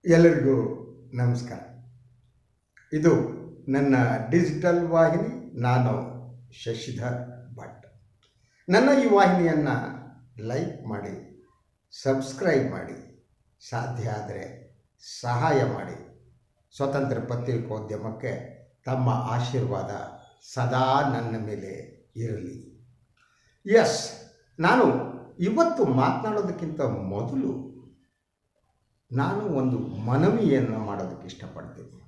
ಎಲ್ಲರಿಗೂ ನಮಸ್ಕಾರ. ಇದು ನನ್ನ ಡಿಜಿಟಲ್ ವಾಹಿನಿ. ನಾನು ಶಶಿಧರ್ ಭಟ್. ನನ್ನ ಈ ವಾಹಿನಿಯನ್ನು ಲೈಕ್ ಮಾಡಿ, ಸಬ್ಸ್ಕ್ರೈಬ್ ಮಾಡಿ, ಸಾಧ್ಯ ಆದರೆ ಸಹಾಯ ಮಾಡಿ. ಸ್ವತಂತ್ರ ಪತ್ರಿಕೋದ್ಯಮಕ್ಕೆ ತಮ್ಮ ಆಶೀರ್ವಾದ ಸದಾ ನನ್ನ ಮೇಲೆ ಇರಲಿ. ನಾನು ಇವತ್ತು ಮಾತನಾಡೋದಕ್ಕಿಂತ ಮೊದಲು ನಾನು ಒಂದು ಮನವಿಯನ್ನು ಮಾಡೋದಕ್ಕೆ ಇಷ್ಟಪಡ್ತೀನಿ.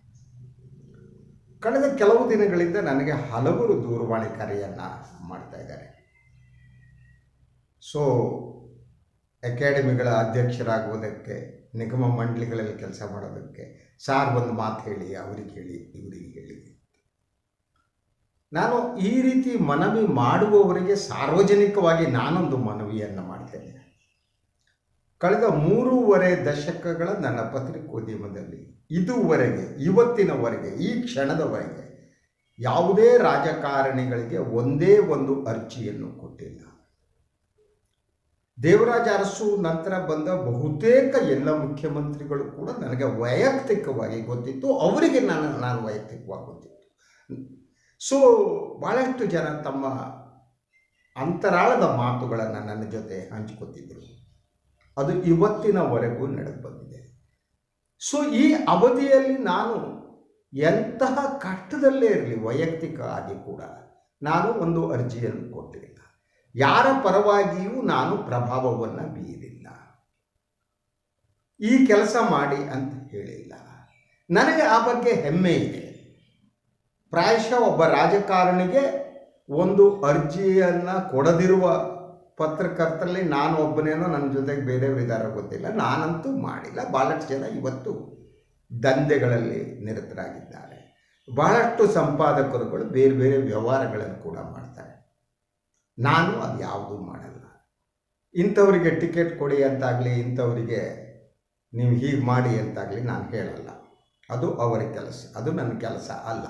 ಕಳೆದ ಕೆಲವು ದಿನಗಳಿಂದ ನನಗೆ ಹಲವರು ದೂರವಾಣಿ ಕರೆಯನ್ನು ಮಾಡ್ತಾ ಇದ್ದಾರೆ. ಅಕಾಡೆಮಿಗಳ ಅಧ್ಯಕ್ಷರಾಗುವುದಕ್ಕೆ, ನಿಗಮ ಮಂಡಳಿಗಳಲ್ಲಿ ಕೆಲಸ ಮಾಡೋದಕ್ಕೆ ಸಾರ್ ಒಂದು ಮಾತು ಹೇಳಿ, ಅವರಿಗೆ ಹೇಳಿ, ಇವರಿಗೆ ಹೇಳಿ. ನಾನು ಈ ರೀತಿ ಮನವಿ ಮಾಡುವವರಿಗೆ ಸಾರ್ವಜನಿಕವಾಗಿ ನಾನೊಂದು ಮನವಿಯನ್ನು ಮಾಡ್ತೇನೆ. ಕಳೆದ 3.5 ದಶಕಗಳ ನನ್ನ ಪತ್ರಿಕೋದ್ಯಮದಲ್ಲಿ ಇವತ್ತಿನವರೆಗೆ ಈ ಕ್ಷಣದವರೆಗೆ ಯಾವುದೇ ರಾಜಕಾರಣಿಗಳಿಗೆ ಒಂದೇ ಒಂದು ಅರ್ಜಿಯನ್ನು ಕೊಟ್ಟಿಲ್ಲ. ದೇವರಾಜ ಅರಸು ನಂತರ ಬಂದ ಬಹುತೇಕ ಎಲ್ಲ ಮುಖ್ಯಮಂತ್ರಿಗಳು ಕೂಡ ನನಗೆ ವೈಯಕ್ತಿಕವಾಗಿ ಗೊತ್ತಿತ್ತು, ಅವರಿಗೆ ನಾನು ವೈಯಕ್ತಿಕವಾಗಿ ಗೊತ್ತಿತ್ತು. ಭಾಳಷ್ಟು ಜನ ತಮ್ಮ ಅಂತರಾಳದ ಮಾತುಗಳನ್ನು ನನ್ನ ಜೊತೆ ಹಂಚಿಕೊತಿದ್ದರು. ಅದು ಇವತ್ತಿನವರೆಗೂ ನಡೆದು ಬಂದಿದೆ. ಈ ಅವಧಿಯಲ್ಲಿ ನಾನು ಎಂತಹ ಕಷ್ಟದಲ್ಲೇ ಇರಲಿ, ವೈಯಕ್ತಿಕ ಆಗಿ ಕೂಡ ನಾನು ಒಂದು ಅರ್ಜಿಯನ್ನು ಕೊಟ್ಟಿಲ್ಲ. ಯಾರ ಪರವಾಗಿಯೂ ನಾನು ಪ್ರಭಾವವನ್ನು ಬೀರಿಲ್ಲ. ಈ ಕೆಲಸ ಮಾಡಿ ಅಂತ ಹೇಳಿಲ್ಲ. ನನಗೆ ಆ ಬಗ್ಗೆ ಹೆಮ್ಮೆ ಇದೆ. ಪ್ರಾಯಶಃ ಒಬ್ಬ ರಾಜಕಾರಣಿಗೆ ಒಂದು ಅರ್ಜಿಯನ್ನು ಕೊಡದಿರುವ ಪತ್ರಕರ್ತರಲ್ಲಿ ನಾನು ಒಬ್ಬನೇನೋ, ನನ್ನ ಜೊತೆಗೆ ಬೇರೆ ಇದ್ದಾರೆ ಗೊತ್ತಿಲ್ಲ. ನಾನಂತೂ ಮಾಡಿಲ್ಲ. ಭಾಳಷ್ಟು ಜನ ಇವತ್ತು ದಂಧೆಗಳಲ್ಲಿ ನಿರತರಾಗಿದ್ದಾರೆ. ಬಹಳಷ್ಟು ಸಂಪಾದಕರುಗಳು ಬೇರೆ ಬೇರೆ ವ್ಯವಹಾರಗಳನ್ನು ಕೂಡ ಮಾಡ್ತಾರೆ. ನಾನು ಅದು ಯಾವುದೂ ಮಾಡಲ್ಲ. ಇಂಥವರಿಗೆ ಟಿಕೆಟ್ ಕೊಡಿ ಅಂತಾಗಲಿ, ಇಂಥವರಿಗೆ ನೀವು ಹೀಗೆ ಮಾಡಿ ಅಂತಾಗಲಿ ನಾನು ಹೇಳಲ್ಲ. ಅದು ಅವರ ಕೆಲಸ, ಅದು ನನ್ನ ಕೆಲಸ ಅಲ್ಲ.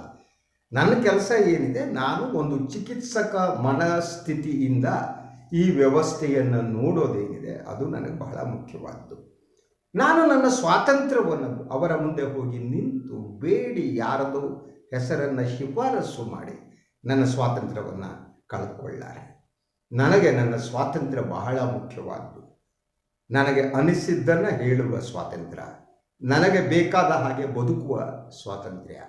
ನನ್ನ ಕೆಲಸ ಏನಿದೆ, ನಾನು ಒಂದು ಚಿಕಿತ್ಸಕ ಮನಸ್ಥಿತಿಯಿಂದ ಈ ವ್ಯವಸ್ಥೆಯನ್ನು ನೋಡೋದೇನಿದೆ ಅದು ನನಗೆ ಬಹಳ ಮುಖ್ಯವಾದ್ದು. ನಾನು ನನ್ನ ಸ್ವಾತಂತ್ರ್ಯವನ್ನು ಅವರ ಮುಂದೆ ಹೋಗಿ ನಿಂತು ಬೇಡಿ ಯಾರದೋ ಹೆಸರನ್ನು ಶಿಫಾರಸು ಮಾಡಿ ನನ್ನ ಸ್ವಾತಂತ್ರ್ಯವನ್ನು ಕಳೆದುಕೊಳ್ಳಾರೆ. ನನಗೆ ನನ್ನ ಸ್ವಾತಂತ್ರ್ಯ ಬಹಳ ಮುಖ್ಯವಾದ್ದು. ನನಗೆ ಅನಿಸಿದ್ದನ್ನು ಹೇಳುವ ಸ್ವಾತಂತ್ರ್ಯ, ನನಗೆ ಬೇಕಾದ ಹಾಗೆ ಬದುಕುವ ಸ್ವಾತಂತ್ರ್ಯ,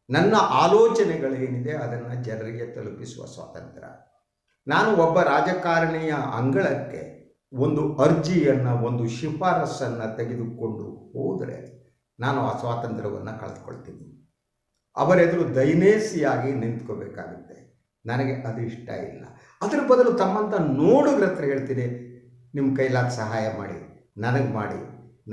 ನನ್ನ ಆಲೋಚನೆಗಳೇನಿದೆ ಅದನ್ನು ಜನರಿಗೆ ತಲುಪಿಸುವ ಸ್ವಾತಂತ್ರ್ಯ. ನಾನು ಒಬ್ಬ ರಾಜಕಾರಣಿಯ ಅಂಗಳಕ್ಕೆ ಒಂದು ಅರ್ಜಿಯನ್ನು, ಒಂದು ಶಿಫಾರಸನ್ನು ತೆಗೆದುಕೊಂಡು ಹೋದರೆ ನಾನು ಆ ಸ್ವಾತಂತ್ರ್ಯವನ್ನು ಕಳೆದುಕೊಳ್ತೀನಿ. ಅವರೆದುರು ದೈನೇಸಿಯಾಗಿ ನಿಂತ್ಕೋಬೇಕಾಗುತ್ತೆ. ನನಗೆ ಅದು ಇಷ್ಟ ಇಲ್ಲ. ಅದರ ಬದಲು ತಮ್ಮಂಥ ನೋಡುಗರ ಹತ್ರ ಹೇಳ್ತೀನಿ, ನಿಮ್ಮ ಕೈಲಾದ ಸಹಾಯ ಮಾಡಿ, ನನಗೆ ಮಾಡಿ,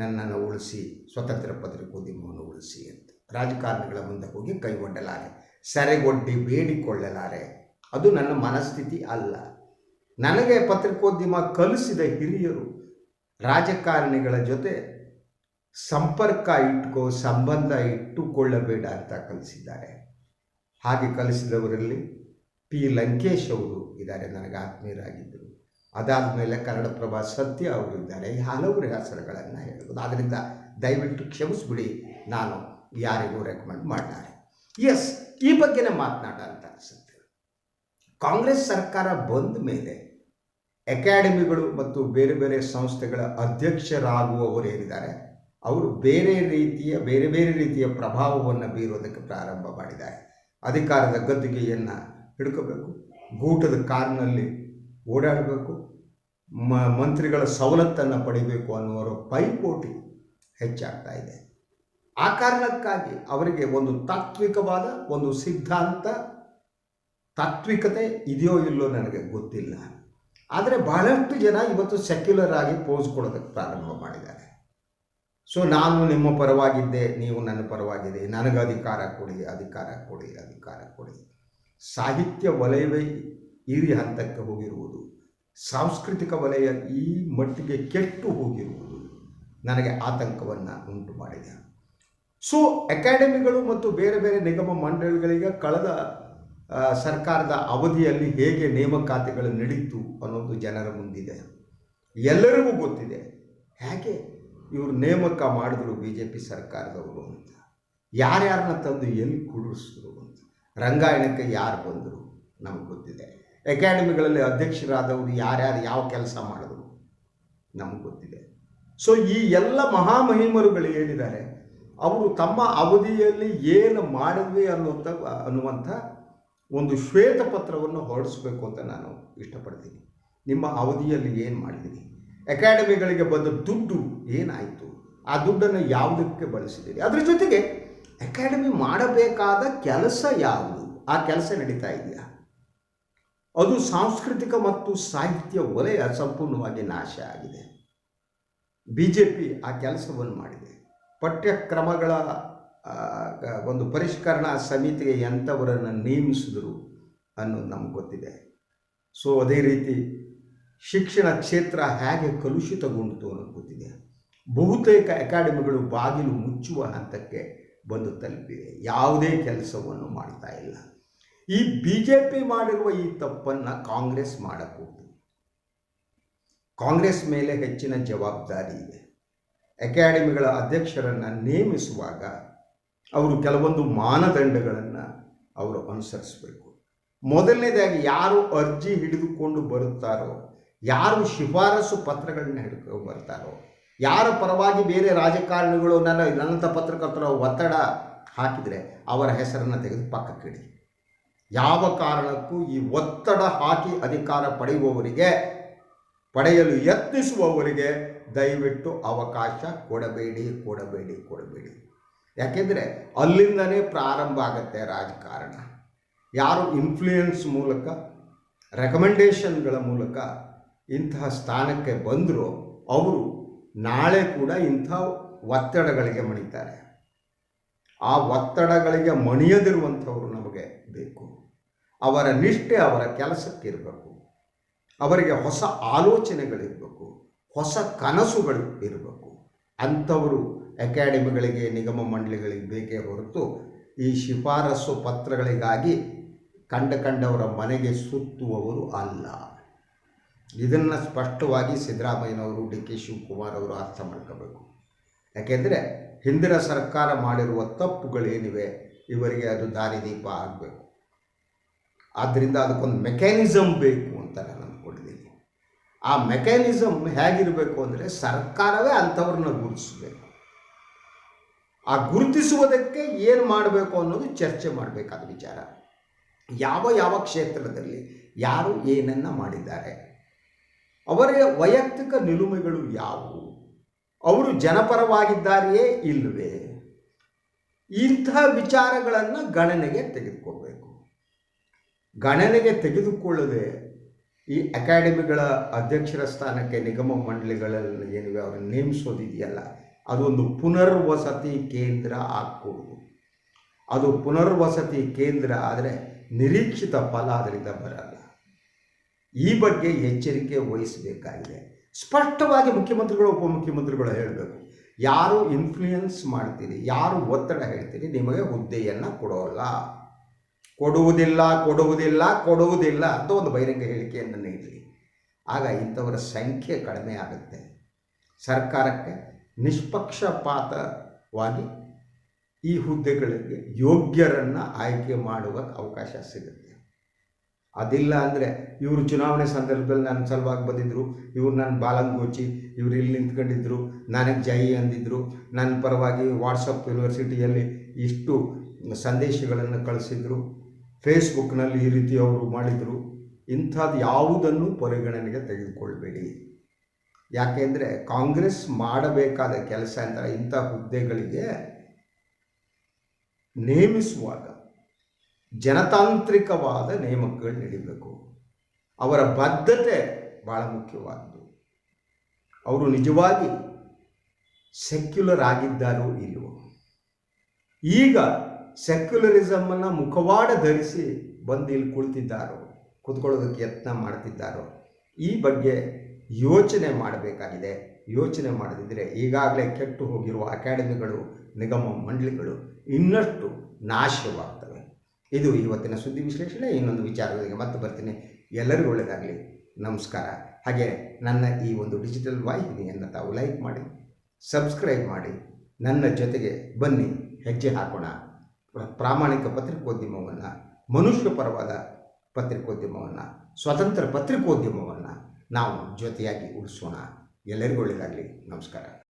ನನ್ನನ್ನು ಉಳಿಸಿ, ಸ್ವತಂತ್ರ ಪತ್ರಿಕೋದ್ಯಮವನ್ನು ಉಳಿಸಿ ಅಂತ ರಾಜಕಾರಣಿಗಳ ಮುಂದೆ ಹೋಗಿ ಕೈ ಒಡ್ಡಲಾರೆ, ಸೆರೆಗೊಡ್ಡಿ ಬೇಡಿಕೊಳ್ಳಲಾರೆ. ಅದು ನನ್ನ ಮನಸ್ಥಿತಿ ಅಲ್ಲ. ನನಗೆ ಪತ್ರಿಕೋದ್ಯಮ ಕಲಿಸಿದ ಹಿರಿಯರು ರಾಜಕಾರಣಿಗಳ ಜೊತೆ ಸಂಪರ್ಕ ಇಟ್ಕೋ, ಸಂಬಂಧ ಇಟ್ಟುಕೊಳ್ಳಬೇಡ ಅಂತ ಕಲಿಸಿದ್ದಾರೆ. ಹಾಗೆ ಕಲಿಸಿದವರಲ್ಲಿ ಪಿ ಲಂಕೇಶ್ ಅವರು ಇದ್ದಾರೆ, ನನಗೆ ಆತ್ಮೀಯರಾಗಿದ್ದರು. ಅದಾದ ಮೇಲೆ ಕನ್ನಡಪ್ರಭ ಸತ್ಯ ಅವರು ಇದ್ದಾರೆ. ಹಲವರು ಹೆಸರುಗಳನ್ನು ಹೇಳ್ಬೋದು. ಆದ್ದರಿಂದ ದಯವಿಟ್ಟು ಕ್ಷಮಿಸ್ಬಿಡಿ, ನಾನು ಯಾರಿಗೂ ರೆಕಮೆಂಡ್ ಮಾಡ್ತಾರೆ. ಈ ಬಗ್ಗೆನೇ ಮಾತನಾಡ ಅಂತ ಅನಿಸುತ್ತೆ. ಕಾಂಗ್ರೆಸ್ ಸರ್ಕಾರ ಬಂದ ಮೇಲೆ ಅಕಾಡೆಮಿಗಳು ಮತ್ತು ಬೇರೆ ಬೇರೆ ಸಂಸ್ಥೆಗಳ ಅಧ್ಯಕ್ಷರಾಗುವವರೇನಿದ್ದಾರೆ ಅವರು ಬೇರೆ ರೀತಿಯ ಪ್ರಭಾವವನ್ನು ಬೀರೋದಕ್ಕೆ ಪ್ರಾರಂಭ ಮಾಡಿದ್ದಾರೆ. ಅಧಿಕಾರದ ಗದ್ದುಗೆಯನ್ನು ಹಿಡ್ಕೋಬೇಕು, ಗೂಟದ ಕಾರಿನಲ್ಲಿ ಓಡಾಡಬೇಕು, ಮಂತ್ರಿಗಳ ಸವಲತ್ತನ್ನು ಪಡಿಬೇಕು ಅನ್ನುವರ ಪೈಪೋಟಿ ಹೆಚ್ಚಾಗ್ತಾ ಇದೆ. ಆ ಕಾರಣಕ್ಕಾಗಿ ಅವರಿಗೆ ಒಂದು ತಾತ್ವಿಕವಾದ ಒಂದು ಸಿದ್ಧಾಂತ, ತಾತ್ವಿಕತೆ ಇದೆಯೋ ಇಲ್ಲೋ ನನಗೆ ಗೊತ್ತಿಲ್ಲ. ಆದರೆ ಬಹಳಷ್ಟು ಜನ ಇವತ್ತು ಸೆಕ್ಯುಲರ್ ಆಗಿ ಪೋಸ್ ಕೊಡೋದಕ್ಕೆ ಪ್ರಾರಂಭ ಮಾಡಿದ್ದಾರೆ. ನಾನು ನಿಮ್ಮ ಪರವಾಗಿದ್ದೆ, ನೀವು ನನ್ನ ಪರವಾಗಿದೆ, ನನಗೆ ಅಧಿಕಾರ ಕೊಡಿ, ಅಧಿಕಾರ ಕೊಡಿ, ಅಧಿಕಾರ ಕೊಡಿ. ಸಾಹಿತ್ಯ ವಲಯವೇ ಈ ಹಂತಕ್ಕೆ ಹೋಗಿರುವುದು, ಸಾಂಸ್ಕೃತಿಕ ವಲಯ ಈ ಮಟ್ಟಿಗೆ ಕೆಟ್ಟು ಹೋಗಿರುವುದು ನನಗೆ ಆತಂಕವನ್ನು ಉಂಟು ಮಾಡಿದೆ. ಅಕಾಡೆಮಿಗಳು ಮತ್ತು ಬೇರೆ ಬೇರೆ ನಿಗಮ ಮಂಡಳಿಗಳಿಗೆ ಕಳೆದ ಸರ್ಕಾರದ ಅವಧಿಯಲ್ಲಿ ಹೇಗೆ ನೇಮಕಾತಿಗಳು ನಡೀತು ಅನ್ನೋದು ಜನರ ಮುಂದಿದೆ, ಎಲ್ಲರಿಗೂ ಗೊತ್ತಿದೆ. ಹೇಗೆ ಇವರು ನೇಮಕ ಮಾಡಿದ್ರು ಬಿ ಜೆ ಪಿ ಸರ್ಕಾರದವರು ಅಂತ, ಯಾರ್ಯಾರನ್ನ ತಂದು ಎಲ್ಲಿ ಕೂಡಿಸಿದ್ರು ಅಂತ, ರಂಗಾಯಣಕ್ಕೆ ಯಾರು ಬಂದರು ನಮಗೆ ಗೊತ್ತಿದೆ. ಅಕಾಡೆಮಿಗಳಲ್ಲಿ ಅಧ್ಯಕ್ಷರಾದವರು ಯಾರ್ಯಾರು ಯಾವ ಕೆಲಸ ಮಾಡಿದ್ರು ನಮಗೆ ಗೊತ್ತಿದೆ. ಸೊ ಈ ಎಲ್ಲ ಮಹಾಮಹಿಮರುಗಳು ಏನಿದ್ದಾರೆ ಅವರು ತಮ್ಮ ಅವಧಿಯಲ್ಲಿ ಏನು ಮಾಡಿದ್ವಿ ಅನ್ನುವಂಥ ಒಂದು ಶ್ವೇತಪತ್ರವನ್ನು ಹೊರಡಿಸ್ಬೇಕು ಅಂತ ನಾನು ಇಷ್ಟಪಡ್ತೀನಿ. ನಿಮ್ಮ ಅವಧಿಯಲ್ಲಿ ಏನು ಮಾಡಿದ್ದೀರಿ, ಅಕಾಡೆಮಿಗಳಿಗೆ ಬಂದ ದುಡ್ಡು ಏನಾಯಿತು, ಆ ದುಡ್ಡನ್ನು ಯಾವುದಕ್ಕೆ ಬಳಸಿದ್ದೀರಿ, ಅದ್ರ ಜೊತೆಗೆ ಅಕಾಡೆಮಿ ಮಾಡಬೇಕಾದ ಕೆಲಸ ಯಾವುದು, ಆ ಕೆಲಸ ನಡೀತಾ ಇದೆಯಾ? ಅದು ಸಾಂಸ್ಕೃತಿಕ ಮತ್ತು ಸಾಹಿತ್ಯ ವಲಯ ಸಂಪೂರ್ಣವಾಗಿ ನಾಶ ಆಗಿದೆ. ಬಿ ಜೆ ಪಿ ಆ ಕೆಲಸವನ್ನು ಮಾಡಿದೆ. ಪಠ್ಯಕ್ರಮಗಳ ಒಂದು ಪರಿಷ್ಕರಣಾ ಸಮಿತಿಗೆ ಎಂಥವರನ್ನು ನೇಮಿಸಿದ್ರು ಅನ್ನೋದು ನಮ್ಗೆ ಗೊತ್ತಿದೆ. ಸೊ ಅದೇ ರೀತಿ ಶಿಕ್ಷಣ ಕ್ಷೇತ್ರ ಹೇಗೆ ಕಲುಷಿತಗೊಂಡಿತು ಅನ್ನೋದು ಗೊತ್ತಿದೆ. ಬಹುತೇಕ ಅಕಾಡೆಮಿಗಳು ಬಾಗಿಲು ಮುಚ್ಚುವ ಹಂತಕ್ಕೆ ಬಂದು ತಲುಪಿವೆ, ಯಾವುದೇ ಕೆಲಸವನ್ನು ಮಾಡ್ತಾ ಇಲ್ಲ. ಈ ಬಿ ಜೆ ಪಿ ಮಾಡಿರುವ ಈ ತಪ್ಪನ್ನು ಕಾಂಗ್ರೆಸ್ ಮಾಡಬಹುದು. ಕಾಂಗ್ರೆಸ್ ಮೇಲೆ ಹೆಚ್ಚಿನ ಜವಾಬ್ದಾರಿ ಇದೆ. ಅಕಾಡೆಮಿಗಳ ಅಧ್ಯಕ್ಷರನ್ನು ನೇಮಿಸುವಾಗ ಅವರು ಕೆಲವೊಂದು ಮಾನದಂಡಗಳನ್ನು ಅವರು ಅನುಸರಿಸಬೇಕು. ಮೊದಲನೇದಾಗಿ ಯಾರು ಅರ್ಜಿ ಹಿಡಿದುಕೊಂಡು ಬರುತ್ತಾರೋ, ಯಾರು ಶಿಫಾರಸು ಪತ್ರಗಳನ್ನ ಹಿಡ್ಕೊಂಡು ಬರ್ತಾರೋ, ಯಾರ ಪರವಾಗಿ ಬೇರೆ ರಾಜಕಾರಣಿಗಳು ನನ್ನಂಥ ಪತ್ರಕರ್ತರ ಒತ್ತಡ ಹಾಕಿದರೆ ಅವರ ಹೆಸರನ್ನು ತೆಗೆದು ಪಕ್ಕಕ್ಕಿಡಿ. ಯಾವ ಕಾರಣಕ್ಕೂ ಈ ಒತ್ತಡ ಹಾಕಿ ಅಧಿಕಾರ ಪಡೆಯಲು ಯತ್ನಿಸುವವರಿಗೆ ದಯವಿಟ್ಟು ಅವಕಾಶ ಕೊಡಬೇಡಿ. ಯಾಕೆಂದರೆ ಅಲ್ಲಿಂದನೇ ಪ್ರಾರಂಭ ಆಗುತ್ತೆ ರಾಜಕಾರಣ. ಯಾರು ಇನ್ಫ್ಲೂಯೆನ್ಸ್ ಮೂಲಕ, ರೆಕಮೆಂಡೇಷನ್ಗಳ ಮೂಲಕ ಇಂತಹ ಸ್ಥಾನಕ್ಕೆ ಬಂದರೂ ಅವರು ನಾಳೆ ಕೂಡ ಇಂಥ ಒತ್ತಡಗಳಿಗೆ ಮಣಿತಾರೆ. ಆ ಒತ್ತಡಗಳಿಗೆ ಮಣಿಯದಿರುವಂಥವರು ನಮಗೆ ಬೇಕು. ಅವರ ನಿಷ್ಠೆ ಅವರ ಕೆಲಸಕ್ಕಿರಬೇಕು. ಅವರಿಗೆ ಹೊಸ ಆಲೋಚನೆಗಳಿರಬೇಕು, ಹೊಸ ಕನಸುಗಳು ಇರಬೇಕು. ಅಂಥವರು ಅಕಾಡೆಮಿಗಳಿಗೆ, ನಿಗಮ ಮಂಡಳಿಗಳಿಗೆ ಬೇಕೇ ಹೊರತು ಈ ಶಿಫಾರಸು ಪತ್ರಗಳಿಗಾಗಿ ಕಂಡವರ ಮನೆಗೆ ಸುತ್ತುವವರು ಅಲ್ಲ. ಇದನ್ನು ಸ್ಪಷ್ಟವಾಗಿ ಸಿದ್ದರಾಮಯ್ಯನವರು, ಡಿ ಕೆ ಶಿವಕುಮಾರ್ ಅವರು ಅರ್ಥ ಮಾಡ್ಕೋಬೇಕು. ಯಾಕೆಂದರೆ ಹಿಂದಿನ ಸರ್ಕಾರ ಮಾಡಿರುವ ತಪ್ಪುಗಳೇನಿವೆ ಇವರಿಗೆ ಅದು ದಾರಿದೀಪ ಆಗಬೇಕು. ಆದ್ದರಿಂದ ಅದಕ್ಕೊಂದು ಮೆಕ್ಯಾನಿಸಮ್ ಬೇಕು ಅಂತ ನಾನು ಅಂದ್ಕೊಂಡಿದ್ದೀನಿ. ಆ ಮೆಕ್ಯಾನಿಸಮ್ ಹೇಗಿರಬೇಕು ಅಂದರೆ ಸರ್ಕಾರವೇ ಅಂಥವ್ರನ್ನ ಗುರುತಿಸಬೇಕು. ಆ ಗುರುತಿಸುವುದಕ್ಕೆ ಏನು ಮಾಡಬೇಕು ಅನ್ನೋದು ಚರ್ಚೆ ಮಾಡಬೇಕಾದ ವಿಚಾರ. ಯಾವ ಕ್ಷೇತ್ರದಲ್ಲಿ ಯಾರು ಏನನ್ನು ಮಾಡಿದ್ದಾರೆ, ಅವರ ವೈಯಕ್ತಿಕ ನಿಲುಮೆಗಳು ಯಾವುವು, ಅವರು ಜನಪರವಾಗಿದ್ದಾರೆಯೇ ಇಲ್ಲವೇ, ಇಂತಹ ವಿಚಾರಗಳನ್ನು ಗಣನೆಗೆ ತೆಗೆದುಕೊಳ್ಬೇಕು. ಗಣನೆಗೆ ತೆಗೆದುಕೊಳ್ಳದೆ ಈ ಅಕಾಡೆಮಿಗಳ ಅಧ್ಯಕ್ಷರ ಸ್ಥಾನಕ್ಕೆ ನಿಗಮ ಮಂಡಳಿಗಳಲ್ಲಿ ಏನಿವೆ ಅವರನ್ನು ನೇಮಿಸೋದಿದೆಯಲ್ಲ, ಅದೊಂದು ಪುನರ್ವಸತಿ ಕೇಂದ್ರ ಆಗಬಹುದು. ಅದು ಪುನರ್ವಸತಿ ಕೇಂದ್ರ ಆದರೆ ನಿರೀಕ್ಷಿತ ಫಲ ಅದರಿಂದ ಬರಲ್ಲ. ಈ ಬಗ್ಗೆ ಎಚ್ಚರಿಕೆ ವಹಿಸಬೇಕಾಗಿದೆ. ಸ್ಪಷ್ಟವಾಗಿ ಮುಖ್ಯಮಂತ್ರಿಗಳು, ಉಪಮುಖ್ಯಮಂತ್ರಿಗಳು ಹೇಳಬೇಕು. ಯಾರು ಇನ್ಫ್ಲೂಯೆನ್ಸ್ ಮಾಡ್ತೀರಿ, ಯಾರು ಒತ್ತಡ ಹೇಳ್ತೀರಿ, ನಿಮಗೆ ಹುದ್ದೆಯನ್ನು ಕೊಡುವುದಿಲ್ಲ ಅಂತ ಒಂದು ಬಹಿರಂಗ ಹೇಳಿಕೆಯನ್ನು ನೀಡಲಿ. ಆಗ ಇಂಥವರ ಸಂಖ್ಯೆ ಕಡಿಮೆ ಆಗುತ್ತೆ. ಸರ್ಕಾರಕ್ಕೆ ನಿಷ್ಪಕ್ಷಪಾತವಾಗಿ ಈ ಹುದ್ದೆಗಳಿಗೆ ಯೋಗ್ಯರನ್ನು ಆಯ್ಕೆ ಮಾಡುವ ಅವಕಾಶ ಸಿಗುತ್ತೆ. ಅದಿಲ್ಲ ಅಂದರೆ ಇವರು ಚುನಾವಣೆ ಸಂದರ್ಭದಲ್ಲಿ ನನ್ನ ಸಲುವಾಗಿ ಬಂದಿದ್ದರು, ಇವರು ನನ್ನ ಬಾಲಂಗೋಚಿ, ಇವರು ಇಲ್ಲಿ ನಿಂತ್ಕೊಂಡಿದ್ದರು, ನನಗೆ ಜೈ ಅಂದಿದ್ದರು, ನನ್ನ ಪರವಾಗಿ ವಾಟ್ಸಪ್ ಯೂನಿವರ್ಸಿಟಿಯಲ್ಲಿ ಇಷ್ಟು ಸಂದೇಶಗಳನ್ನು ಕಳಿಸಿದರು, ಫೇಸ್ಬುಕ್ನಲ್ಲಿ ಈ ರೀತಿ ಅವರು ಮಾಡಿದರು. ಇಂಥದ್ದು ಯಾವುದನ್ನು ಪರಿಗಣನೆಗೆ ತೆಗೆದುಕೊಳ್ಬೇಡಿ. ಯಾಕೆಂದರೆ ಕಾಂಗ್ರೆಸ್ ಮಾಡಬೇಕಾದ ಕೆಲಸ ಅಂದರೆ ಇಂಥ ಹುದ್ದೆಗಳಿಗೆ ನೇಮಿಸುವಾಗ ಜನತಾಂತ್ರಿಕವಾದ ನೇಮಕಗಳು ನಡೀಬೇಕು. ಅವರ ಬದ್ಧತೆ ಭಾಳ ಮುಖ್ಯವಾದ್ದು. ಅವರು ನಿಜವಾಗಿ ಸೆಕ್ಯುಲರ್ ಆಗಿದ್ದಾರೋ ಇಲ್ಲವೋ. ಈಗ ಸೆಕ್ಯುಲರಿಸಮನ್ನು ಮುಖವಾಡ ಧರಿಸಿ ಬಂದು ಇಲ್ಲಿ ಕೂತ್ಕೊಳ್ಳೋದಕ್ಕೆ ಯತ್ನ ಮಾಡ್ತಿದ್ದಾರೋ ಈ ಬಗ್ಗೆ ಯೋಚನೆ ಮಾಡಬೇಕಾಗಿದೆ. ಯೋಚನೆ ಮಾಡದಿದ್ದರೆ ಈಗಾಗಲೇ ಕೆಟ್ಟು ಹೋಗಿರುವ ಅಕಾಡೆಮಿಗಳು, ನಿಗಮ ಮಂಡಳಿಗಳು ಇನ್ನಷ್ಟು ನಾಶವಾಗ್ತವೆ. ಇದು ಇವತ್ತಿನ ಸುದ್ದಿ ವಿಶ್ಲೇಷಣೆ. ಇನ್ನೊಂದು ವಿಚಾರಗಳಿಗೆ ಮತ್ತೆ ಬರ್ತೀನಿ. ಎಲ್ಲರಿಗೂ ಒಳ್ಳೆಯದಾಗಲಿ. ನಮಸ್ಕಾರ. ಹಾಗೆ ನನ್ನ ಈ ಒಂದು ಡಿಜಿಟಲ್ ವಾಹಿನಿಯನ್ನು ತಾವು ಲೈಕ್ ಮಾಡಿ, ಸಬ್ಸ್ಕ್ರೈಬ್ ಮಾಡಿ, ನನ್ನ ಜೊತೆಗೆ ಬನ್ನಿ, ಹೆಜ್ಜೆ ಹಾಕೋಣ. ಪ್ರಾಮಾಣಿಕ ಪತ್ರಿಕೋದ್ಯಮವನ್ನು, ಮನುಷ್ಯಪರವಾದ ಪತ್ರಿಕೋದ್ಯಮವನ್ನು, ಸ್ವತಂತ್ರ ಪತ್ರಿಕೋದ್ಯಮವನ್ನು ನಾವು ಜೊತೆಯಾಗಿ ಉಳಿಸೋಣ. ಎಲ್ಲರಿಗೂ ಒಳ್ಳೆಯದಾಗಲಿ. ನಮಸ್ಕಾರ.